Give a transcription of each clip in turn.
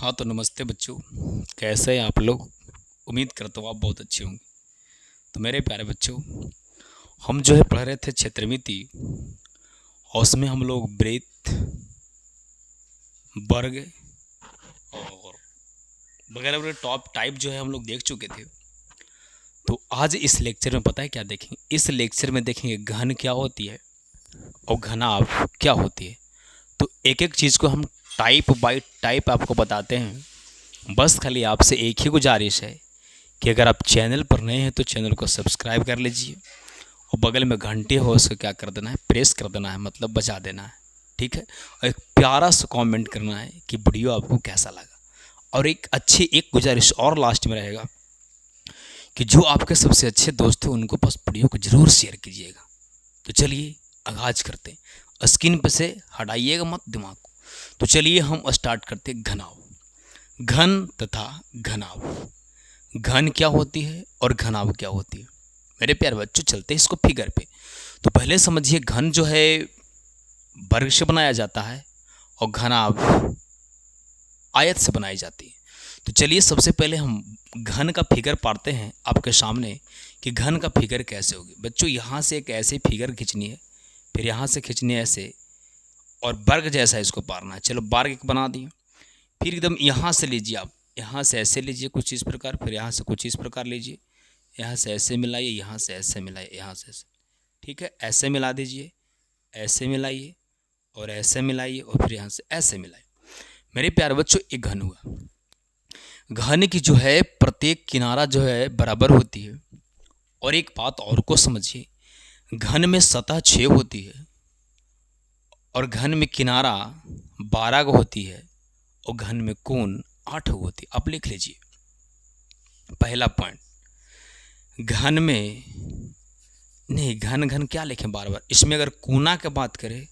हाँ तो नमस्ते बच्चों, कैसे हैं आप लोग। उम्मीद करता हूँ आप बहुत अच्छे होंगे। तो मेरे प्यारे बच्चों, हम जो है पढ़ रहे थे क्षेत्रमिति, और उसमें हम लोग ब्रेथ, वर्ग और वगैरह वगैरह टॉप टाइप जो है हम लोग देख चुके थे। तो आज इस लेक्चर में पता है क्या देखेंगे, इस लेक्चर में देखेंगे घन क्या होती है और घनाभ क्या होती है। तो एक एक चीज़ को हम टाइप बाय टाइप आपको बताते हैं। बस खाली आपसे एक ही गुजारिश है कि अगर आप चैनल पर नए हैं तो चैनल को सब्सक्राइब कर लीजिए और बगल में घंटी हो उसको क्या कर देना है, प्रेस कर देना है, मतलब बजा देना है। ठीक है। और एक प्यारा सा कमेंट करना है कि वीडियो आपको कैसा लगा। और एक गुजारिश और लास्ट में रहेगा कि जो आपके सबसे अच्छे दोस्त हैं उनको बस वीडियो को ज़रूर शेयर कीजिएगा। तो चलिए आगाज करते हैं। स्क्रीन पे से हटाइएगा मत दिमाग को। तो चलिए हम स्टार्ट करते हैं। घनाभ, घन तथा घनाभ। घन क्या होती है और घनाभ क्या होती है। मेरे प्यारे बच्चों, चलते हैं इसको फिगर पे। तो पहले समझिए, घन जो है वर्ग से बनाया जाता है और घनाभ आयत से बनाई जाती है। तो चलिए सबसे पहले हम घन का फिगर पाड़ते हैं आपके सामने कि घन का फिगर कैसे होगी। बच्चों यहाँ से एक ऐसे फिगर खींचनी है, फिर यहाँ से खींचनी है ऐसे, और वर्ग जैसा इसको पारना है। चलो वर्ग एक बना दिए। फिर एकदम यहाँ से लीजिए, आप यहाँ से ऐसे लीजिए कुछ इस प्रकार, फिर यहाँ से कुछ इस प्रकार लीजिए, यहाँ से ऐसे मिलाइए, यहाँ से ऐसे मिलाइए, यहाँ से ऐसे। ठीक है, ऐसे मिला दीजिए, ऐसे मिलाइए और ऐसे मिलाइए और फिर यहाँ से ऐसे मिलाइए। मेरे प्यारे बच्चों, एक घन हुआ। घन की जो है प्रत्येक किनारा जो है बराबर होती है। और एक बात और को समझिए, घन में सतह 6 होती है और घन में किनारा 12 होती है और घन में कोण 8 होती है। आप लिख लीजिए पहला पॉइंट। घन में नहीं, घन घन क्या लिखें बार बार। इसमें अगर कोना की बात करें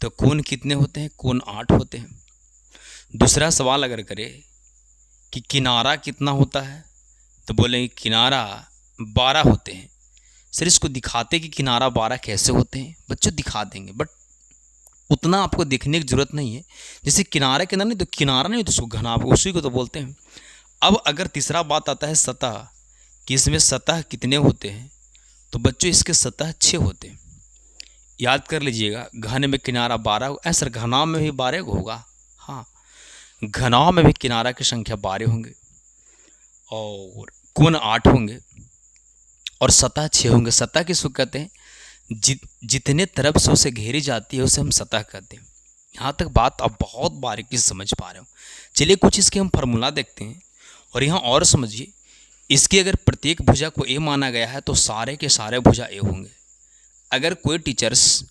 तो कोण कितने होते हैं, कोण 8 होते हैं। दूसरा सवाल अगर करें कि किनारा कितना होता है तो बोलेंगे किनारा 12 होते हैं। सर इसको दिखाते कि किनारा 12 कैसे होते हैं। बच्चों दिखा देंगे, बट उतना आपको देखने की जरूरत नहीं है। जैसे किनारे के अंदर नहीं तो किनारा नहीं तो उसको घनाभ, उसी को तो बोलते हैं। अब अगर तीसरा बात आता है सतह, कि इसमें सतह कितने होते हैं, तो बच्चों इसके सतह 6 होते हैं। याद कर लीजिएगा, घन में किनारा 12 ऐसा, घनाभ में भी 12 होगा। हाँ, घनाभ में भी किनारा की संख्या 12 होंगे और कोण 8 होंगे और सतह 6 होंगे। सतह किसको कहते हैं, जितने तरफ से उसे घेरी जाती है उसे हम सतह कहते हैं। यहाँ तक बात आप बहुत बारीकी से समझ पा रहे हो। चलिए कुछ इसके हम फार्मूला देखते हैं। और यहाँ और समझिए, इसकी अगर प्रत्येक भुजा को ए माना गया है तो सारे के सारे भुजा ए होंगे। अगर कोई टीचर्स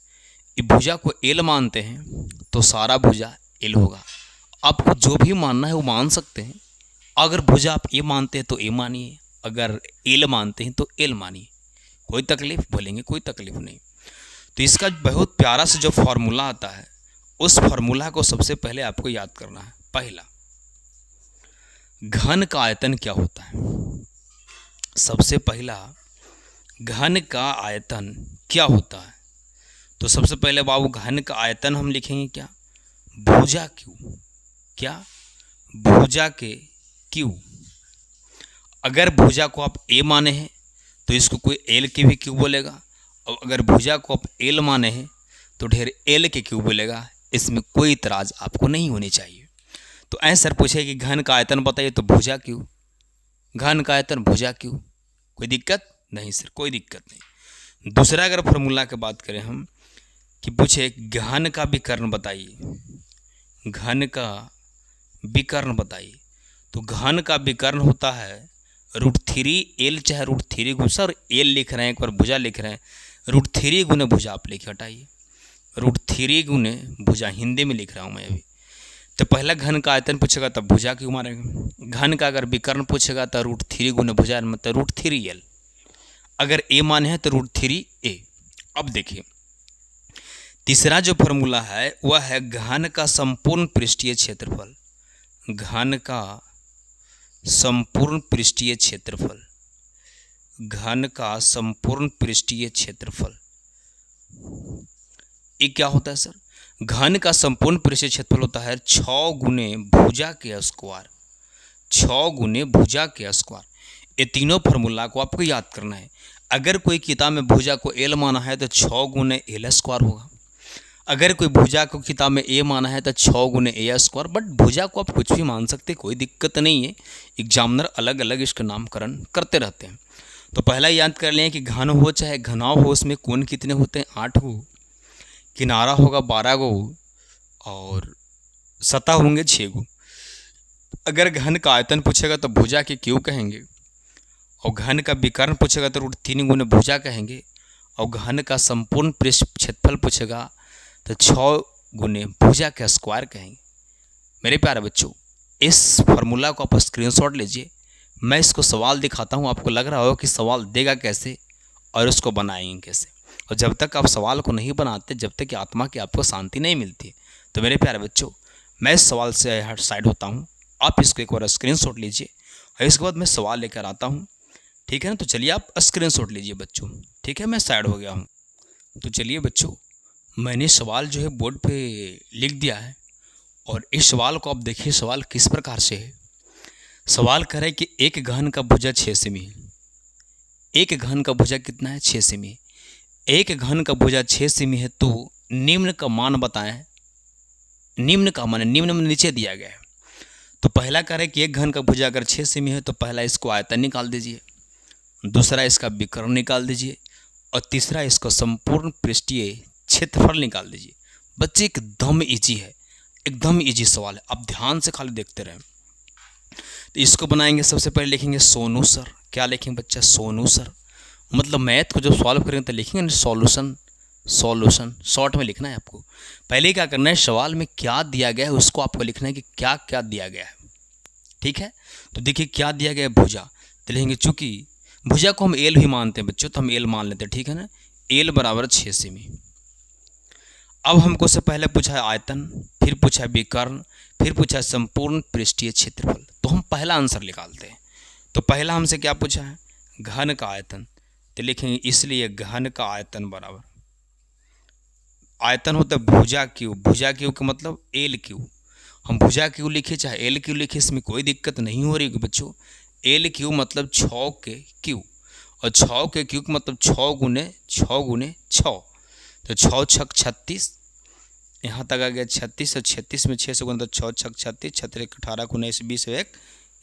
भुजा को एल मानते हैं तो सारा भुजा एल होगा। आपको जो भी मानना है वो मान सकते हैं। अगर भुजा आप ए मानते हैं तो ए मानिए, अगर एल मानते हैं तो एल मानिए। कोई तकलीफ, बोलेंगे कोई तकलीफ नहीं। तो इसका बहुत प्यारा सा जो फॉर्मूला आता है, उस फॉर्मूला को सबसे पहले आपको याद करना है। पहला, घन का आयतन क्या होता है। सबसे पहला, घन का आयतन क्या होता है। तो सबसे पहले बाबू घन का आयतन हम लिखेंगे क्या, भुजा क्यू। क्या, भुजा के क्यू। अगर भुजा को आप ए माने हैं तो इसको कोई एल के भी क्यू बोलेगा, और अगर भुजा को आप एल माने हैं तो ढेर एल के क्यू बोलेगा। इसमें कोई इतराज आपको नहीं होनी चाहिए। तो ऐसे सर पूछे कि घन का आयतन बताइए तो भुजा क्यू, घन का आयतन भुजा क्यू। कोई दिक्कत नहीं सर, कोई दिक्कत नहीं। दूसरा अगर फॉर्मूला की बात करें हम, कि पूछे घन का विकर्ण बताइए, घन का विकर्ण बताइए, तो घन का विकर्ण होता है √3 चाहे √3 गुना। सर एल लिख रहे हैं, एक बार भुजा लिख रहे हैं, √3 गुने भुजा आप लिख हटाइए, √3 गुने भुजा हिंदी में लिख रहा हूँ मैं अभी। तो पहला घन का आयतन पूछेगा तब भुजा क्यों मारेगा। घन का अगर विकर्ण पूछेगा तो √3 गुने भुजा, मतलब √3l। अगर ए माने हैं तो √3a। अब देखिए तीसरा जो फॉर्मूला है वह है घन का संपूर्ण पृष्ठीय क्षेत्रफल। घन का संपूर्ण पृष्ठीय क्षेत्रफल, घन का संपूर्ण पृष्ठीय क्षेत्रफल, ये क्या होता है सर। घन का संपूर्ण पृष्ठीय क्षेत्रफल होता है 6 गुने भुजा के स्क्वायर, 6 गुने भुजा के स्क्वायर। ये तीनों फार्मूला को आपको याद करना है। अगर कोई किताब में भुजा को एल माना है तो 6 गुने एल स्क्वायर होगा। अगर कोई भुजा को किताब में ए माना है तो 6 गुने ए स्क्वायर। बट भुजा को आप कुछ भी मान सकते, कोई दिक्कत नहीं है। एग्जामिनर अलग अलग इसका नामकरण करते रहते हैं। तो पहला याद कर लें कि घन हो चाहे घनाव हो, उसमें कोण कितने होते हैं? 8 गो, किनारा होगा 12 गो और सतह होंगे 6 गो। अगर घन का आयतन पूछेगा तो भुजा के क्यों कहेंगे, और घन का विकर्ण पूछेगा तो √3 गुने भुजा कहेंगे, और घन का संपूर्ण पृष्ठ क्षेत्रफल पूछेगा तो 6 गुने भुजा का स्क्वायर कहेंगे। मेरे प्यारे बच्चों, इस फार्मूला को आप स्क्रीनशॉट लीजिए। मैं इसको सवाल दिखाता हूँ, आपको लग रहा होगा कि सवाल देगा कैसे और उसको बनाएंगे कैसे। और जब तक आप सवाल को नहीं बनाते, जब तक कि आत्मा की आपको शांति नहीं मिलती है। तो मेरे प्यारे बच्चों, मैं इस सवाल से हट साइड होता हूँ। आप इसको एक बार स्क्रीनशॉट लीजिए और इसके बाद मैं सवाल लेकर आता हूँ। ठीक है ना? तो चलिए आप स्क्रीनशॉट लीजिए बच्चों। ठीक है, मैं साइड हो गया हूँ। तो चलिए बच्चों, मैंने सवाल जो है बोर्ड पे लिख दिया है और इस सवाल को आप देखिए। सवाल किस प्रकार से है। सवाल कर रहा है कि एक घन का भुजा 6 सेमी है। एक घन का भुजा कितना है? 6 सेमी। एक घन का भुजा 6 सेमी है तो निम्न का मान बताएं। निम्न का मान, निम्न में नीचे दिया गया है। तो पहला कह रहा है कि एक घन का भुजा अगर 6 सेमी है तो पहला इसको आयतन निकाल दीजिए, दूसरा इसका विकर्ण निकाल दीजिए और तीसरा इसको संपूर्ण पृष्ठीय क्षेत्रफल निकाल दीजिए। बच्चे एकदम इजी है, एकदम इजी सवाल है। आप ध्यान से खाली देखते रहें। तो इसको बनाएंगे, सबसे पहले लिखेंगे सोनू सर। क्या लिखेंगे बच्चा? सोनू सर। मतलब मैथ को जब सॉल्व करेंगे तो लिखेंगे सॉल्यूशन। सॉल्यूशन शॉर्ट में लिखना है आपको। पहले क्या करना है, सवाल में क्या दिया गया है उसको आपको लिखना है कि क्या क्या दिया गया है। ठीक है, तो देखिए क्या दिया गया है, भुजा। तो लिखेंगे चूंकि भुजा को हम एल भी मानते हैं बच्चों, तो हम एल मान लेते हैं। ठीक है ना? एल बराबर 6 सेमी। अब हमको से पहले पूछा है आयतन, फिर पूछा है विकर्ण, फिर पूछा है संपूर्ण पृष्ठीय क्षेत्रफल। तो हम पहला आंसर निकालते हैं। तो पहला हमसे क्या पूछा है? घन का आयतन। तो लिखेंगे इसलिए घन का आयतन बराबर, आयतन होता है भुजा क्यू। भुजा क्यू का मतलब एल क्यू। हम भुजा क्यू लिखे चाहे एल क्यू लिखे, इसमें कोई दिक्कत नहीं हो रही बच्चों। एल क्यू मतलब 6 के क्यू, और 6 के क्यू का मतलब 6 गुने 6 गुने 6। तो 6 छक 36, यहाँ तक आ गया 36, और 36 में 6 से गुना तो 6 छक 36, 36 18 19 20 1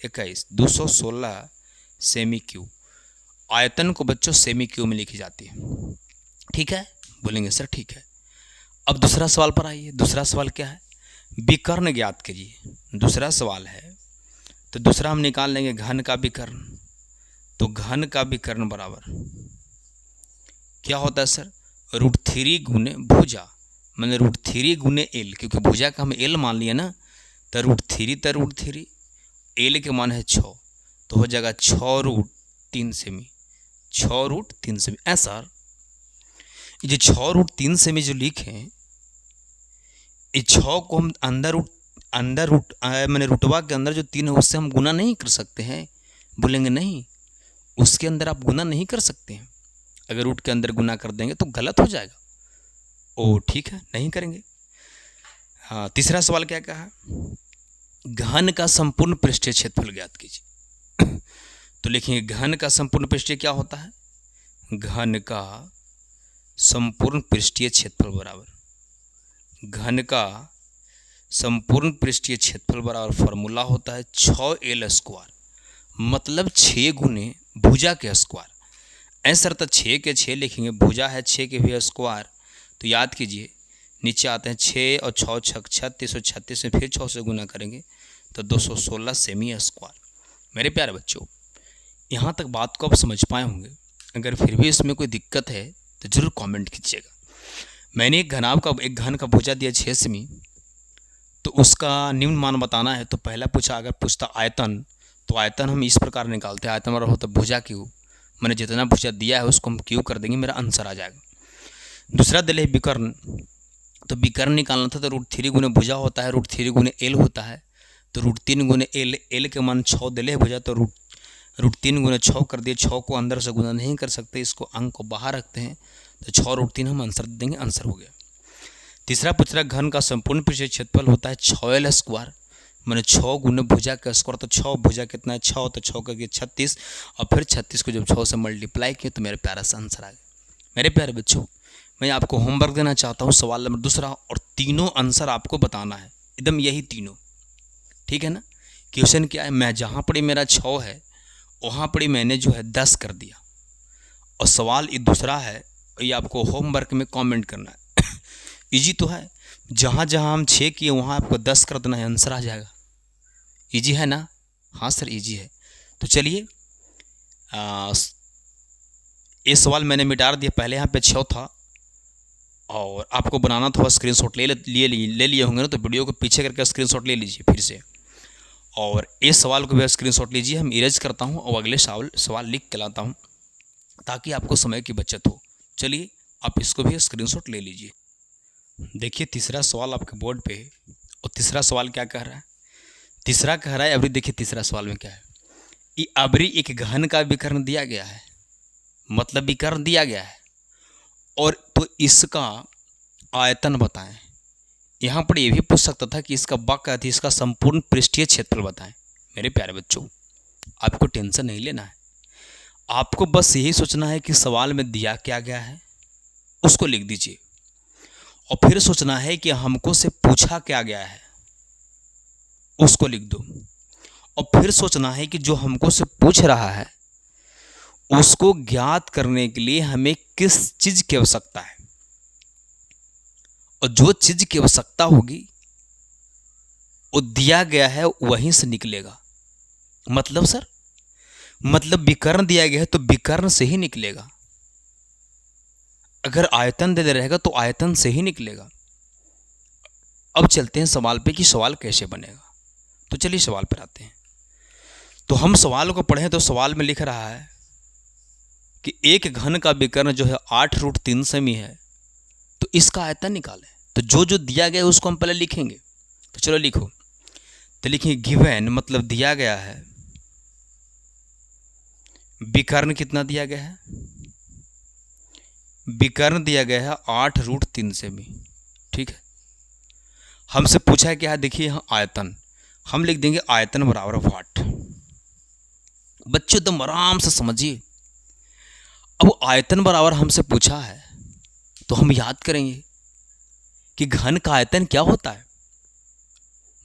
21, 216 सेमी क्यू। आयतन को बच्चों सेमी क्यू में लिखी जाती है। ठीक है, बोलेंगे सर ठीक है। अब दूसरा सवाल पर आइए। दूसरा सवाल क्या है? विकर्ण ज्ञात कीजिए। दूसरा सवाल है, तो दूसरा हम निकाल लेंगे घन का विकर्ण। तो घन का विकर्ण बराबर क्या होता है सर? √3 गुने भुजा, मैंने √3 गुने एल, क्योंकि भुजा का हम एल मान लिया ना। तो √3 एल के मान है 6, तो हो जाएगा 6√3 सेमी। 6√3 सेमी। ऐसा ये जो 6√3 सेमी जो लिखे, इस 6 को हम अंदर रूट मैंने रुटवा के अंदर जो 3 है उससे हम गुना नहीं कर सकते हैं। बोलेंगे नहीं, उसके अंदर आप गुना नहीं कर सकते हैं। अगर रूट के अंदर गुना कर देंगे तो गलत हो जाएगा। ओ ठीक है, नहीं करेंगे। हाँ, तीसरा सवाल क्या कहा? घन का संपूर्ण पृष्ठीय क्षेत्रफल ज्ञात कीजिए। तो लिखेंगे घन का संपूर्ण पृष्ठीय क्या होता है? घन का संपूर्ण पृष्ठीय क्षेत्रफल बराबर, घन का संपूर्ण पृष्ठीय क्षेत्रफल बराबर फॉर्मूला होता है 6L स्क्वायर, मतलब 6 गुने भुजा के स्क्वायर। ऐसा तो 6 के 6 लिखेंगे, भुजा है 6 के भी स्क्वायर। तो याद कीजिए, नीचे आते हैं 6 और 6 छक 36, और 36 में फिर 6 से गुना करेंगे तो 216 सेमी स्क्वायर। मेरे प्यारे बच्चों, यहाँ तक बात को आप समझ पाए होंगे। अगर फिर भी इसमें कोई दिक्कत है तो ज़रूर कमेंट कीजिएगा। मैंने एक घन का भुजा दिया 6 सेमी, तो उसका निम्न मान बताना है। तो पहला पूछा, अगर पूछता आयतन, तो आयतन हम इस प्रकार निकालते हैं। आयतन बराबर होता है भुजा क्यू। मैंने जितना भुजा दिया है उसको हम क्यू कर देंगे, मेरा आंसर आ जाएगा। दूसरा दिले विकर्ण, तो विकर्ण निकालना था। तो √3 गुने भुजा होता है, √3 गुने एल होता है। तो √3 गुने एल, एल के मान 6 दिले भुजा, तो √3 गुने 6 कर दिए। 6 को अंदर से गुना नहीं कर सकते, इसको अंक को बाहर रखते हैं। तो 6 √3 हम आंसर देंगे, आंसर हो गया। तीसरा पूछ रहा है घन का संपूर्ण पृष्ठीय क्षेत्रफल होता है 6L स्क्वायर, मैंने 6 गुने भुजा का स्क्वायर, तो 6 भुजा कितना है 6, तो 6 का 36, और फिर 36 को जब 6 से मल्टीप्लाई किया तो मेरे प्यारा सा आंसर आ गया। मेरे प्यारे बच्चों, मैं आपको होमवर्क देना चाहता हूँ, सवाल नंबर दूसरा, और तीनों आंसर आपको बताना है, एकदम यही तीनों, ठीक है ना। क्वेश्चन क्या है, मैं जहाँ पर मेरा 6 है वहाँ पर मैंने जो है 10 कर दिया, और सवाल ये दूसरा है, ये आपको होमवर्क में कमेंट करना है। इजी तो है, जहाँ जहाँ हम 6 किए वहाँ आपको 10 कर देना है, आंसर आ जाएगा। इजी है ना? हाँ सर इजी है। तो चलिए ये सवाल मैंने मिटा दिया, पहले यहाँ पे 6 था और आपको बनाना था, स्क्रीनशॉट ले लिए होंगे ना, तो वीडियो को पीछे करके स्क्रीनशॉट ले लीजिए फिर से, और इस सवाल को भी स्क्रीनशॉट लीजिए। हम इरेज करता हूँ और अगले सवाल लिख के लाता हूँ ताकि आपको समय की बचत हो। चलिए आप इसको भी स्क्रीनशॉट ले लीजिए। देखिए तीसरा सवाल आपके बोर्ड पे, और तीसरा सवाल क्या कह रहा है, तीसरा कह रहा है अभी देखिए तीसरा सवाल में क्या है, ये अबरी एक घन का विकर्ण दिया गया है, मतलब विकर्ण दिया गया है, और तो इसका आयतन बताएं। यहाँ पर ये भी पूछ सकता था कि इसका वाक्य थी इसका संपूर्ण पृष्ठीय क्षेत्रफल बताएं। मेरे प्यारे बच्चों, आपको टेंशन नहीं लेना है, आपको बस यही सोचना है कि सवाल में दिया क्या गया है उसको लिख दीजिए, और फिर सोचना है कि हमको से पूछा क्या गया है उसको लिख दो, और फिर सोचना है कि जो हमको से पूछ रहा है उसको ज्ञात करने के लिए हमें किस चीज की आवश्यकता है, और जो चीज की आवश्यकता होगी वो दिया गया है वहीं से निकलेगा। मतलब सर, मतलब विकर्ण दिया गया है तो विकर्ण से ही निकलेगा, अगर आयतन दे रहेगा तो आयतन से ही निकलेगा। अब चलते हैं सवाल पे कि सवाल कैसे बनेगा। तो चलिए सवाल पर आते हैं। तो हम सवाल को पढ़ें तो सवाल में लिख रहा है कि एक घन का विकर्ण जो है 8√3 सेमी है, तो इसका आयतन निकालें। तो जो जो दिया गया है उसको हम पहले लिखेंगे। तो चलो लिखो, तो लिखिए गिवन मतलब दिया गया है, विकर्ण कितना दिया गया है, विकर्ण दिया गया है 8√3 सेमी, ठीक है। हमसे पूछा है क्या है, देखिए यहाँ आयतन, हम लिख देंगे आयतन बराबर वाट। बच्चों एकदम आराम से समझिए, अब आयतन बराबर हमसे पूछा है तो हम याद करेंगे कि घन का आयतन क्या होता है।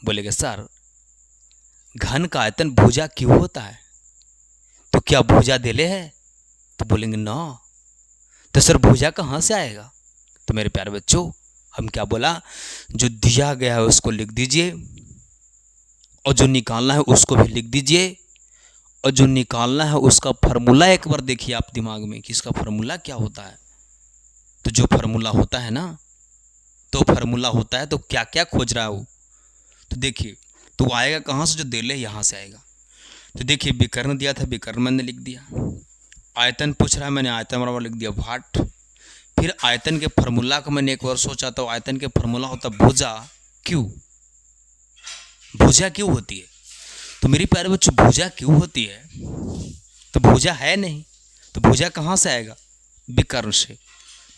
बोलेंगे सर घन का आयतन भुजा क्यों होता है, तो क्या भुजा देले है, तो बोलेंगे ना, तो सर भुजा कहाँ से आएगा। तो मेरे प्यारे बच्चों हम क्या बोला, जो दिया गया है उसको लिख दीजिए, और जो निकालना है उसको भी लिख दीजिए, और जो निकालना है उसका फार्मूला एक बार देखिए आप दिमाग में कि इसका फार्मूला क्या होता है। तो जो फार्मूला होता है ना, तो फार्मूला होता है, तो क्या क्या खोज रहा है वो, तो देखिए तो आएगा कहाँ से, जो देले यहाँ से आएगा। तो देखिए विकर्ण दिया था, विकर्ण मैंने लिख दिया, आयतन पूछ रहा है मैंने आयतन बराबर लिख दिया वाट, फिर आयतन के फार्मूला को मैंने एक बार सोचा, तो आयतन के फार्मूला होता भुजा क्यों, भुजा क्यों होती है। तो मेरी प्यारे बच्चों भुजा क्यों होती है, तो भुजा है नहीं, तो भुजा कहाँ से आएगा, विकर्ण से।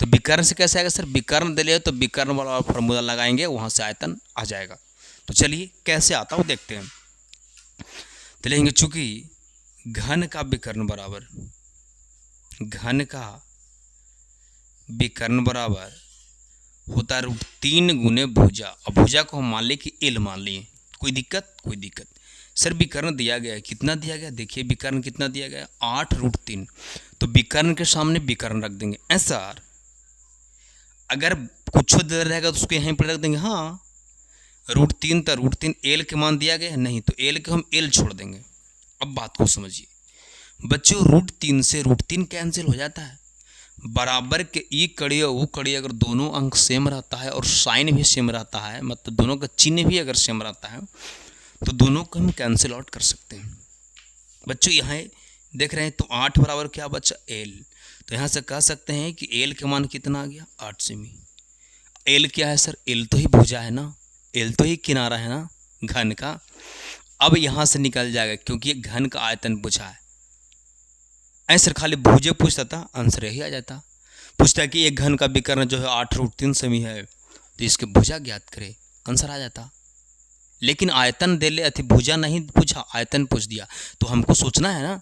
तो विकर्ण से कैसे आएगा सर, विकर्ण दे लिया तो विकर्ण वाला फार्मूला लगाएंगे, वहाँ से आयतन आ जाएगा। तो चलिए कैसे आता हो देखते हैं। तो लेंगे चूंकि घन का विकर्ण बराबर, घन का विकर्ण बराबर होता है √3 गुने भुजा, और भुजा को हम मान लें कि एल मान लिए, कोई दिक्कत, कोई दिक्कत। सर विकर्ण दिया गया है, कितना दिया गया, देखिए विकर्ण कितना दिया गया 8√3, तो विकर्ण के सामने विकर्ण रख देंगे। ऐसा अगर कुछ दे रहेगा तो उसको यहीं पर रख देंगे, हाँ √3 था, √3 एल के मान दिया गया है नहीं, तो एल के हम एल छोड़ देंगे। अब बात को समझिए बच्चों, √3 से √3 कैंसिल हो जाता है, बराबर के ई कड़ी और वो कड़ी अगर दोनों अंक सेम रहता है और साइन भी सेम रहता है, मतलब दोनों का चिन्ह भी अगर सेम रहता है, तो दोनों को हम कैंसिल आउट कर सकते हैं। बच्चों यहाँ देख रहे हैं, तो 8 बराबर क्या बच्चा एल, तो यहाँ से कह सकते हैं कि एल के मान कितना आ गया 8 सेमी। एल क्या है सर, एल तो ही भुजा है ना, एल तो ही किनारा है ना घन का। अब यहाँ से निकल जाएगा क्योंकि ये घन का आयतन पूछा है, ऐसे खाली भुजे पूछता था आंसर यही आ जाता। पूछता है कि एक घन का विकर्ण जो है 8√3 सेमी है, तो इसके भुजा ज्ञात करे, आंसर आ जाता। लेकिन आयतन दे ले अति भुजा नहीं पूछा, आयतन पूछ दिया। तो हमको सोचना है ना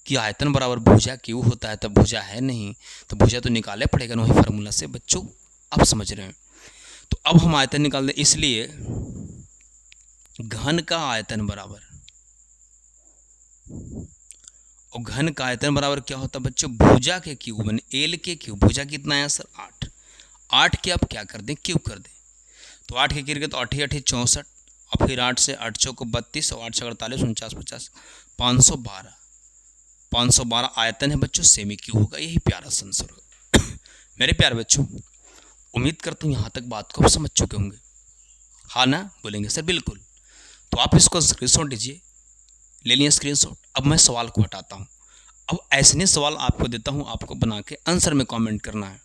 कि आयतन बराबर भुजा क्यों होता है, तब भुजा है नहीं तो भुजा तो निकाले पड़ेगा ना वही फार्मूला से। बच्चों आप समझ रहे हैं। तो अब हम आयतन निकाल दें, इसलिए घन का आयतन बराबर, और घन का आयतन बराबर क्या होता है बच्चों, भुजा के क्यूब यानी एल के क्यूब। भुजा कितना है सर 8, 8 के अब क्या कर दें क्यूब कर दें। तो 8 के गिर गए तो 8 8 64, और फिर 8 से 8 चौको 32 और 8 से 48 49 50 512, 512 आयतन है बच्चों, सेमी क्यूब होगा। यही प्यारा आंसर होगा। मेरे प्यारे बच्चों उम्मीद करता हूँ यहाँ तक बात को आप समझ चुके होंगे। हाँ ना, बोलेंगे सर बिल्कुल। तो आप इसको स्क्रीनशॉट लीजिए, ले लिए स्क्रीनशॉट। अब मैं सवाल को हटाता हूँ। अब ऐसे सवाल आपको देता हूँ, आपको बना के आंसर में कमेंट करना है,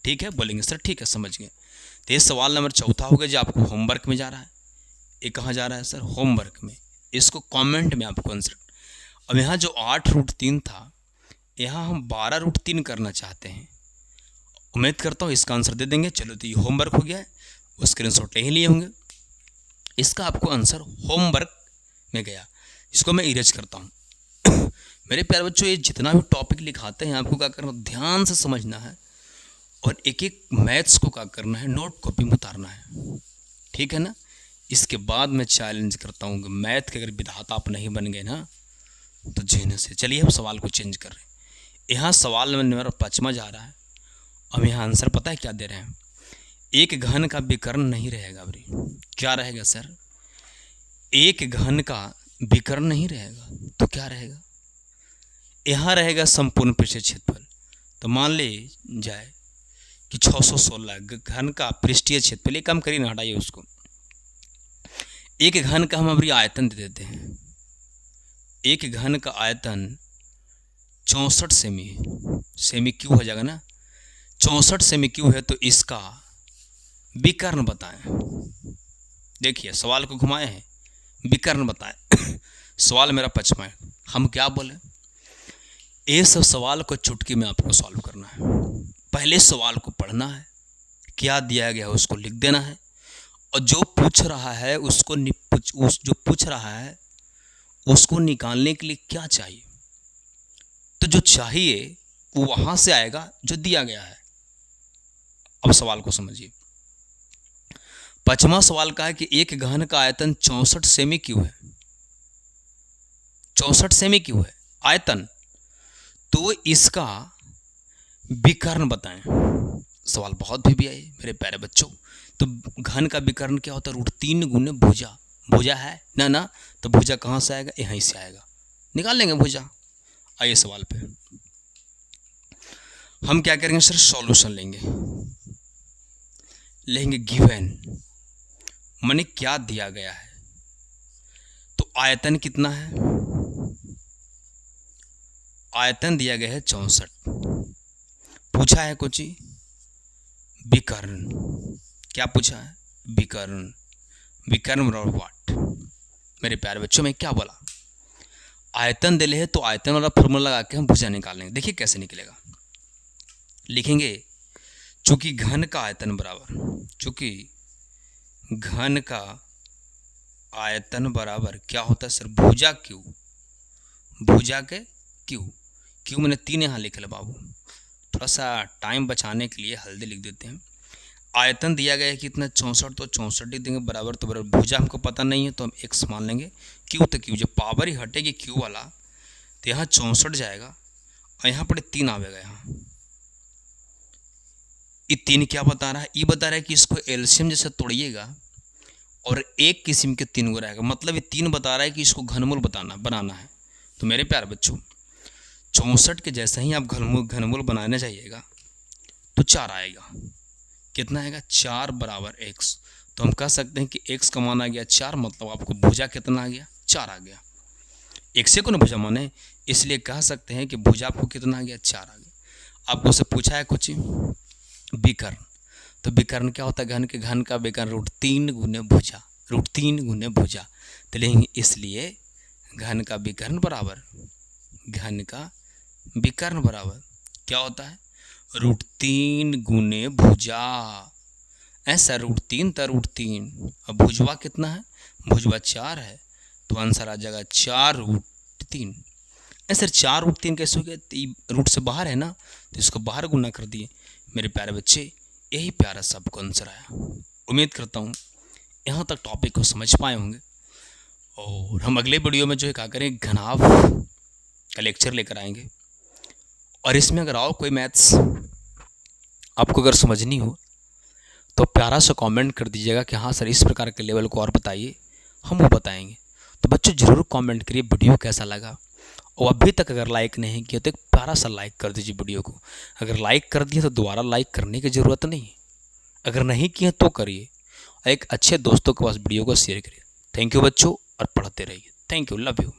ठीक है। बोलेंगे सर ठीक है समझ गए। तो ये सवाल नंबर 4 हो गया जो आपको होमवर्क में जा रहा है। ये कहाँ जा रहा है सर, होमवर्क में। इसको कमेंट में आपको आंसर। अब यहाँ जो 8√3 था, यहाँ हम 12√3 करना चाहते हैं। उम्मीद करता हूँ इसका आंसर दे देंगे। चलो तो ये होमवर्क हो गया है, वो स्क्रीनशॉट ले ही लिए होंगे। इसका आपको आंसर होमवर्क में गया। इसको मैं इरेज करता हूँ। मेरे प्यारे बच्चों ये जितना भी टॉपिक लिखाते हैं आपको क्या करना, ध्यान से समझना है, और एक एक मैथ्स को क्या करना है, नोट कॉपी में उतारना है, ठीक है ना। इसके बाद मैं चैलेंज करता हूँ कि मैथ के अगर विधाता आप नहीं बन गए ना तो जीने से। चलिए हम सवाल को चेंज कर रहे हैं। यहाँ सवाल नंबर 5 जा रहा है। अब यहाँ आंसर पता है क्या दे रहे हैं, एक घन का विकर्ण नहीं रहेगा। अभी क्या रहेगा सर, एक घन का विकर्ण नहीं रहेगा तो क्या रहेगा, यहाँ रहेगा संपूर्ण पृष्ठीय क्षेत्रफल। तो मान ले जाए कि 616 घन का पृष्ठीय क्षेत्रफल, एक कम करिए ना, हटाइए उसको। एक घन का हम अभी आयतन दे देते हैं। एक घन का आयतन 64 सेमी है, सेमी क्यूब हो जाएगा ना, 64 सेमी क्यूब है। तो इसका विकर्ण बताएं। देखिए सवाल को घुमाए हैं, विकर्ण बताएं। सवाल मेरा 5वां है। हम क्या बोले, ये सब सवाल को चुटकी में आपको सॉल्व करना है। पहले सवाल को पढ़ना है, क्या दिया गया है उसको लिख देना है, और जो पूछ रहा है उसको जो पूछ रहा है उसको निकालने के लिए क्या चाहिए, तो जो चाहिए वो वहां से आएगा जो दिया गया है। अब सवाल को समझिए। 5वां सवाल का है कि एक घन का आयतन 64 सेमी क्यूब है, 64 सेमी क्यूब है आयतन, तो इसका विकर्ण बताएं। सवाल बहुत भी है मेरे प्यारे बच्चों। तो घन का विकर्ण क्या होता है, √3 गुने भुजा। भुजा है ना ना, तो भुजा कहाँ से आएगा, यहीं से आएगा, निकाल लेंगे भुजा। आइए सवाल पे हम क्या करेंगे सर, सॉल्यूशन लेंगे गिवन, माने क्या दिया गया है। तो आयतन कितना है, आयतन दिया गया है 64। पूछा है कुछ विकर्ण, क्या पूछा है, विकर्ण। विकर्ण बराबर वाट। मेरे प्यारे बच्चों में क्या बोला, आयतन दे ले है तो आयतन वाला फॉर्मूला लगा के हम भुजा निकालेंगे। देखिए कैसे निकलेगा, लिखेंगे चूंकि घन का आयतन बराबर, चूंकि घन का आयतन बराबर क्या होता है सर, भुजा क्यूब। भुजा के क्यूब, क्यूब मैंने 3 यहाँ लिख लिया बाबू, थोड़ा सा टाइम बचाने के लिए हल्दी लिख देते हैं। आयतन दिया गया है कितना 64, तो 64 ही देंगे बराबर, तो बराबर भुजा हमको पता नहीं है तो हम x मान लेंगे। क्यू तो क्यू, जब पावर ही हटेगी क्यू वाला तो यहाँ 64 जाएगा और यहाँ पर 3 आवेगा। यहाँ ये 3 क्या बता रहा है, ये बता रहा है कि इसको एलसीएम जैसे तोड़िएगा और एक किस्म के 3 गो रहेगा, मतलब ये 3 बता रहा है कि इसको घनमूल बनाना है। तो मेरे प्यारे बच्चों 64 के जैसा ही आप घनमूल बनाने जाइएगा तो 4 आएगा। कितना आएगा, 4 बराबर x। तो हम कह सकते हैं कि x का मान आ गया 4, मतलब आपको भुजा कितना आ गया, 4 आ गया। x से को ना भुजा माने, इसलिए कह सकते हैं कि भुजा आपको कितना आ गया, 4 आ गया। आपको से पूछा है कुछ विकर्ण, तो विकर्ण क्या होता है, घन का विकर्ण √3 गुने भुजा, √3 गुने भुजा। तो लेंगे इसलिए घन का विकर्ण बराबर, घन का विकर्ण बराबर क्या होता है, √3 गुने भुजा। ऐसा √3 था √3। अब भुजवा कितना है, भुजवा 4 है, तो आंसर आ जाएगा 4√3। सर 4√3 कैसे हो गया, रूट से बाहर है ना, तो इसको बाहर गुना कर दिए। मेरे प्यारे बच्चे, यही प्यारा सा आपको आंसर आया। उम्मीद करता हूँ यहाँ तक टॉपिक को समझ पाए होंगे, और हम अगले वीडियो में जो है क्या करें, घनाभ का लेक्चर लेकर आएंगे। और इसमें अगर और कोई मैथ्स आपको अगर समझनी हो तो प्यारा सा कमेंट कर दीजिएगा कि हाँ सर इस प्रकार के लेवल को और बताइए, हम वो बताएंगे। तो बच्चों ज़रूर कमेंट करिए वीडियो कैसा लगा, और अभी तक अगर लाइक नहीं किया तो एक प्यारा सा लाइक कर दीजिए वीडियो को। अगर लाइक कर दिए तो दोबारा लाइक करने की ज़रूरत नहीं है, अगर नहीं किए तो करिए, एक अच्छे दोस्तों के पास वीडियो को शेयर करिए। थैंक यू बच्चों, और पढ़ते रहिए। Thank you, love you.